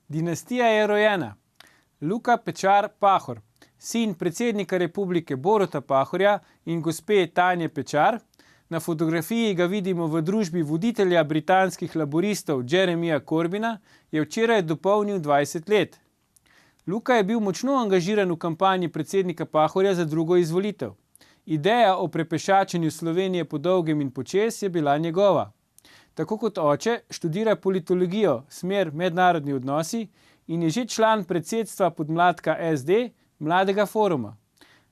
Dinastija je rojena. Luka Pečar Pahor, sin predsednika republike Boruta Pahorja in gospe Tanje Pečar. Na fotografiji ga vidimo v družbi voditelja britanskih laboristov Jeremija Corbyna, je včeraj dopolnil 20 let. Luka je bil močno angažiran v kampanji predsednika Pahorja za drugo izvolitev. Ideja o prepešačenju Slovenije po dolgem in počez je bila njegova. Tako kot oče, študira politologijo, smer mednarodni odnosi in je že član predsedstva podmladka SD, Mladega foruma.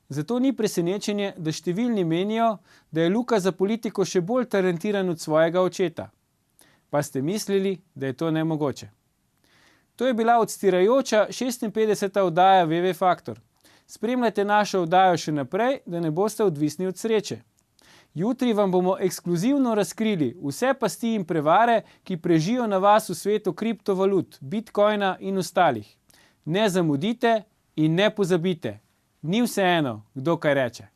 Zato ni presenečenje, da številni menijo, da je Luka za politiko še bolj talentiran od svojega očeta. Pa ste mislili, da je to nemogoče? To je bila odstirajoča 56. oddaja VV Faktor. Spremljajte našo oddajo še naprej, da ne boste odvisni od sreče. Jutri vam bomo ekskluzivno razkrili vse pasti in prevare, ki prežijo na vas v svetu kriptovalut, bitcoina in ostalih. Ne zamudite in ne pozabite, ni vseeno, kdo kaj reče.